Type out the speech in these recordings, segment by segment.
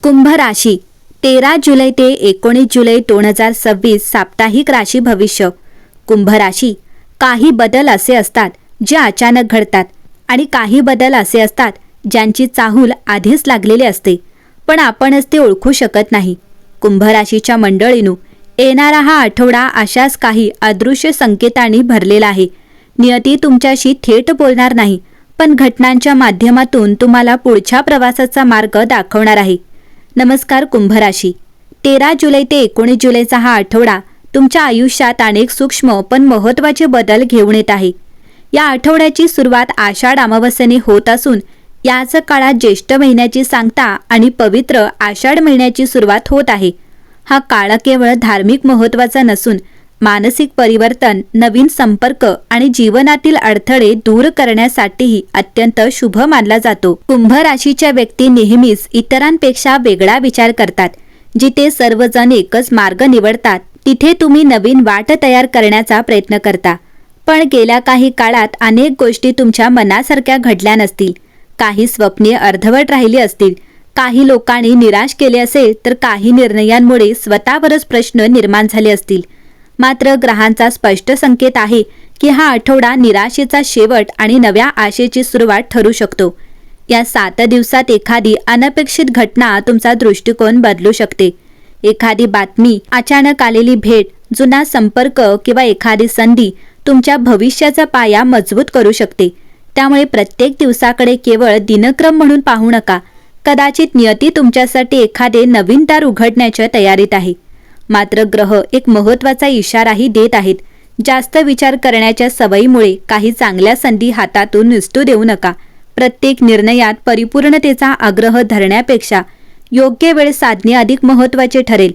कुंभ राशी 13 जुलै ते 19 जुलै 2026 साप्ताहिक राशी भविष्य। कुंभ राशी, काही बदल असे असतात जे अचानक घडतात आणि काही बदल असे असतात ज्यांची चाहूल आधीच लागलेली असते, पण आपणच ते ओळखू शकत नाही। कुंभ राशीच्या मंडळींनो, येणारा हा आठवडा अशाच काही अदृश्य संकेतांनी भरलेला आहे। नियती तुमच्याशी थेट बोलणार नाही, पण घटनांच्या माध्यमातून तुम्हाला पुढच्या प्रवासाचा मार्ग दाखवणार आहे। नमस्कार कुंभ राशी, 13 जुलै ते 19 जुलैचा हा आठवडा तुमच्या आयुष्यात अनेक सूक्ष्म पण महत्त्वाचे बदल घेऊन येत आहे। या आठवड्याची सुरुवात आषाढ अमावस्येने होत असून याच काळात ज्येष्ठ महिन्याची सांगता आणि पवित्र आषाढ महिन्याची सुरुवात होत आहे। हा काळ केवळ धार्मिक महत्त्वाचा नसून मानसिक परिवर्तन, नवीन संपर्क आणि जीवनातील अडथळे दूर करण्यासाठीही अत्यंत शुभ मानला जातो। कुंभ राशीच्या व्यक्ती नेहमीच इतरांपेक्षा वेगळा विचार करतात। जिथे सर्वजण एकच मार्ग निवडतात तिथे तुम्ही नवीन वाट तयार करण्याचा प्रयत्न करता। पण गेल्या काही काळात अनेक गोष्टी तुमच्या मनासारख्या घडल्या नसतील। काही स्वप्ने अर्धवट राहिली असतील, काही लोकांनी निराश केले असेल, तर काही निर्णयांमुळे स्वतःवरच प्रश्न निर्माण झाले असतील। मात्र ग्रहांचा स्पष्ट संकेत आहे की हा आठवडा निराशेचा शेवट आणि नव्या आशेची सुरुवात ठरू शकतो। या 7 दिवसात एखादी अनपेक्षित घटना तुमचा दृष्टिकोन बदलू शकते। एखादी बातमी, अचानक आलेली भेट, जुना संपर्क किंवा एखादी संधी तुमच्या भविष्याचा पाया मजबूत करू शकते। त्यामुळे प्रत्येक दिवसाकडे केवळ दिनक्रम म्हणून पाहू नका। कदाचित नियती तुमच्यासाठी एखादे नवीन दार उघडण्याच्या तयारीत आहे। मात्र ग्रह एक महत्त्वाचा इशाराही देत आहेत। जास्त विचार करण्याच्या सवयीमुळे काही चांगल्या संधी हातातून निसटू देऊ नका। प्रत्येक निर्णयात परिपूर्णतेचा आग्रह धरण्यापेक्षा योग्य वेळ साधणे अधिक महत्त्वाचे ठरेल।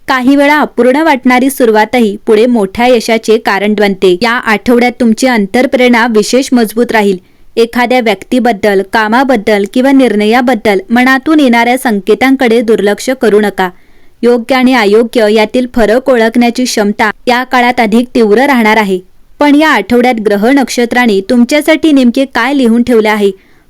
काही वेळा अपूर्ण वाटणारी सुरुवातही पुढे मोठ्या यशाचे कारण बनते। या आठवड्यात तुमची अंतर्प्रेरणा विशेष मजबूत राहील। एखाद्या व्यक्तीबद्दल, कामाबद्दल किंवा निर्णयाबद्दल मनातून येणाऱ्या संकेतांकडे दुर्लक्ष करू नका। योग्य आणि अयोग्य यातील फरक ओळखण्याची क्षमता या काळात अधिक तीव्र राहणार आहे। पण या आठवड्यात ग्रह नक्षत्रांनी तुमच्यासाठी नेमके काय लिहून ठेवले आहे,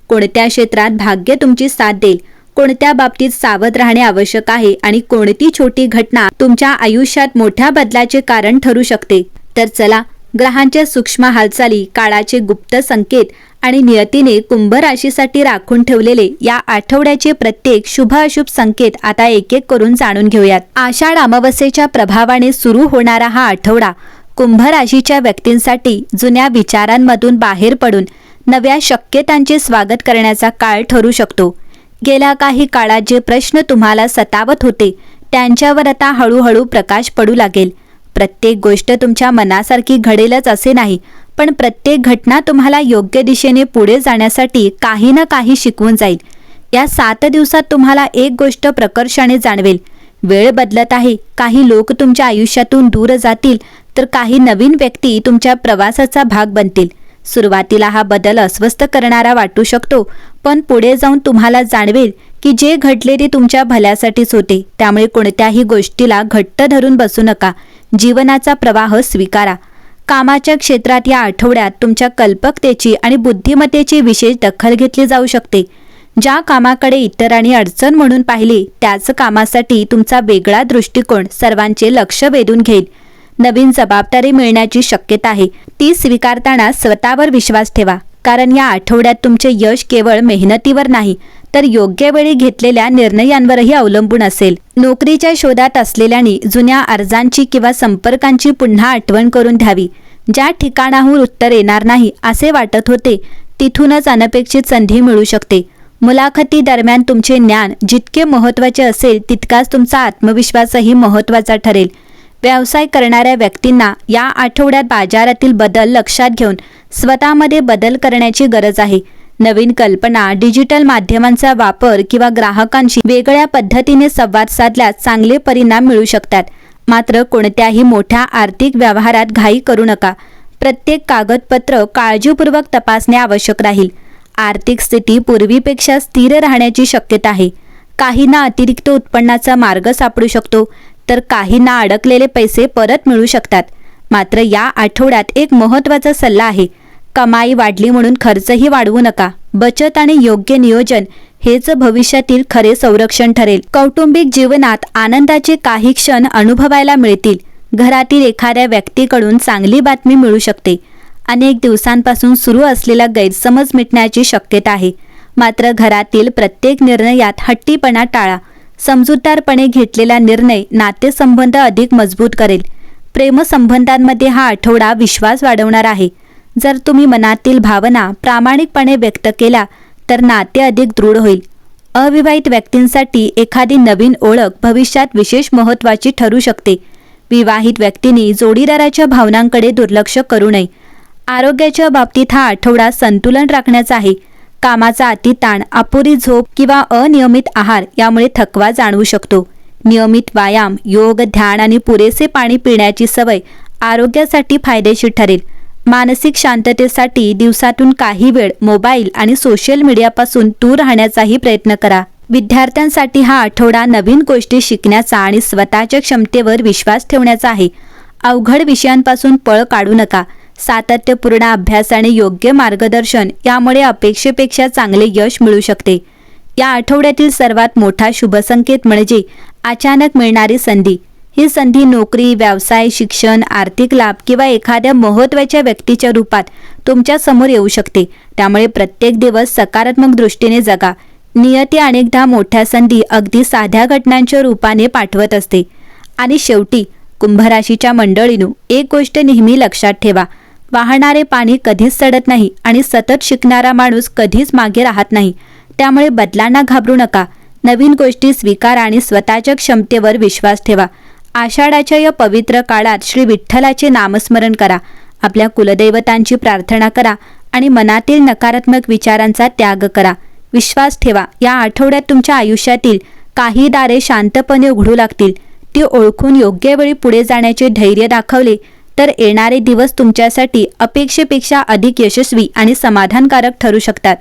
कोणत्या क्षेत्रात भाग्य तुमची साथ देईल, कोणत्या बाबतीत सावध राहणे आवश्यक आहे आणि कोणती छोटी घटना तुमच्या आयुष्यात मोठ्या बदलाचे कारण ठरू शकते, तर चला ग्रहांच्या सूक्ष्म हालचाली, काळाचे गुप्त संकेत आणि नियतीने कुंभ राशीसाठी राखून ठेवलेले या आठवड्याचे प्रत्येक शुभ अशुभ संकेत आता एक एक करून जाणून घेऊयात। आषाढ अमावस्येच्या प्रभावाने सुरू होणारा हा आठवडा कुंभ राशीच्या व्यक्तींसाठी जुन्या विचारांमधून बाहेर पडून नव्या शक्यतांचे स्वागत करण्याचा काळ ठरू शकतो। गेल्या काही काळात जे प्रश्न तुम्हाला सतावत होते त्यांच्यावर आता हळूहळू प्रकाश पडू लागेल। प्रत्येक गोष्ट तुमच्या मनासारखी घडेलच असे नाही, पण प्रत्येक घटना तुम्हाला योग्य दिशेने पुढे जाण्यासाठी काही ना काही शिकवून जाईल। या 7 दिवसात तुम्हाला एक गोष्ट प्रकर्षाने जाणवेल, वेळ बदलत आहे। काही लोक तुमच्या आयुष्यातून दूर जातील, तर काही नवीन व्यक्ती तुमच्या प्रवासाचा भाग बनतील। सुरुवातीला हा बदल अस्वस्थ करणारा वाटू शकतो, पण पुढे जाऊन तुम्हाला जाणवेल की जे घडले ते तुमच्या भल्यासाठीच होते। त्यामुळे कोणत्याही गोष्टीला घट्ट धरून बसू नका, जीवनाचा प्रवाह स्वीकारा। कामाच्या क्षेत्रात या आठवड्यात तुमच्या कल्पकतेची आणि बुद्धिमत्तेची विशेष दखल घेतली जाऊ शकते। ज्या कामाकडे इतरांनी अडचण म्हणून पाहिले त्याच कामासाठी तुमचा वेगळा दृष्टिकोन सर्वांचे लक्ष वेधून घेईल। नवीन जबाबदारी मिळण्याची शक्यता आहे, ती स्वीकारताना स्वतःवर विश्वास ठेवा, कारण या आठवड्यात तुमचे यश केवळ मेहनतीवर नाही तर योग्य वेळी घेतलेल्या निर्णयांवरही अवलंबून असेल। नोकरीच्या शोधात असलेल्यांनी जुन्या अर्जांची किंवा संपर्कांची पुन्हा आठवण करून द्यावी। ज्या ठिकाणाहून उत्तर येणार नाही असे वाटत होते तिथूनच अनपेक्षित संधी मिळू शकते। मुलाखती दरम्यान तुमचे ज्ञान जितके महत्त्वाचे असेल तितकाच तुमचा आत्मविश्वासही महत्त्वाचा ठरेल। व्यवसाय करणाऱ्या व्यक्तींना या आठवड्यात बाजारातील बदल लक्षात घेऊन स्वतःमध्ये बदल करण्याची गरज आहे। नवीन कल्पना, डिजिटल माध्यमांचा वापर किंवा ग्राहकांशी वेगळ्या पद्धतीने संवाद साधल्यास चांगले परिणाम मिळू शकतात। मात्र कोणत्याही मोठ्या आर्थिक व्यवहारात घाई करू नका। प्रत्येक कागदपत्र काळजीपूर्वक तपासणे आवश्यक राहील। आर्थिक स्थिती पूर्वीपेक्षा स्थिर राहण्याची शक्यता आहे। काहींना अतिरिक्त उत्पन्नाचा मार्ग सापडू शकतो, तर काहींना अडकलेले पैसे परत मिळू शकतात। मात्र या आठवड्यात एक महत्त्वाचा सल्ला आहे, कमाई वाढली म्हणून खर्चही वाढवू नका. बचत आणि योग्य नियोजन हेच भविष्यातील खरे संरक्षण ठरेल. कौटुंबिक जीवनात आनंदाचे काही क्षण अनुभवायला मिळतील. घरातील एखाद्या व्यक्तीकडून चांगली बातमी मिळू शकते. अनेक दिवसांपासून सुरू असलेला गैरसमज मिटण्याची शक्यता आहे. मात्र घरातील प्रत्येक निर्णयात हट्टीपणा टाळा. समजूतदारपणे घेतलेला निर्णय नातेसंबंध अधिक मजबूत करेल. प्रेमसंबंधांमध्ये हा आठवडा विश्वास वाढवणार आहे. जर तुम्ही मनातील भावना प्रामाणिकपणे व्यक्त केल्या तर नाते अधिक दृढ होईल. अविवाहित व्यक्तींसाठी एखादी नवीन ओळख भविष्यात विशेष महत्त्वाची ठरू शकते. विवाहित व्यक्तींनी जोडीदाराच्या भावनांकडे दुर्लक्ष करू नये. आरोग्याच्या बाबतीत हा आठवडा संतुलन राखण्याचा आहे. कामाचा अतिताण, अपुरी झोप किंवा अनियमित आहार यामुळे थकवा जाणवू शकतो. नियमित व्यायाम, योग, ध्यान आणि पुरेसे पाणी पिण्याची सवय आरोग्यासाठी फायदेशीर ठरेल. मानसिक शांततेसाठी दिवसातून काही वेळ मोबाईल आणि सोशल मीडियापासून दूर राहण्याचाही प्रयत्न करा. विद्यार्थ्यांसाठी हा आठवडा नवीन गोष्टी शिकण्याचा आणि स्वतःच्या क्षमतेवर विश्वास ठेवण्याचा आहे. अवघड विषयांपासून पळ काढू नका. सातत्यपूर्ण अभ्यास आणि योग्य मार्गदर्शन यामुळे अपेक्षेपेक्षा चांगले यश मिळू शकते. या आठवड्यातील सर्वात मोठा शुभसंकेत म्हणजे अचानक मिळणारी संधी. ही संधी नोकरी, व्यवसाय, शिक्षण, आर्थिक लाभ किंवा एखाद्या महत्त्वाच्या व्यक्तीच्या रूपात तुमच्या समोर येऊ शकते. त्यामुळे प्रत्येक दिवस सकारात्मक दृष्टीने जगा. नियती अनेकदा मोठ्या संधी अगदी साध्या घटनांच्या रूपाने पाठवत असते. आणि शेवटी कुंभ राशीच्या मंडळींनो, एक गोष्ट नेहमी लक्षात ठेवा. वाहणारे पाणी कधीच सडत नाही आणि सतत शिकणारा माणूस कधीच मागे राहत नाही. त्यामुळे बदलांना घाबरू नका. नवीन गोष्टी स्वीकारा आणि स्वतःच्या क्षमतेवर विश्वास ठेवा. आषाढाच्या या पवित्र काळात श्री विठ्ठलाचे नामस्मरण करा. आपल्या कुलदैवतांची प्रार्थना करा आणि मनातील नकारात्मक विचारांचा त्याग करा. विश्वास ठेवा, या आठवड्यात तुमच्या आयुष्यातील काही दारे शांतपणे उघडू लागतील. ती ओळखून योग्य वेळी पुढे जाण्याचे धैर्य दाखवले तर येणारे दिवस तुमच्यासाठी अपेक्षेपेक्षा अधिक यशस्वी आणि समाधानकारक ठरू शकतात.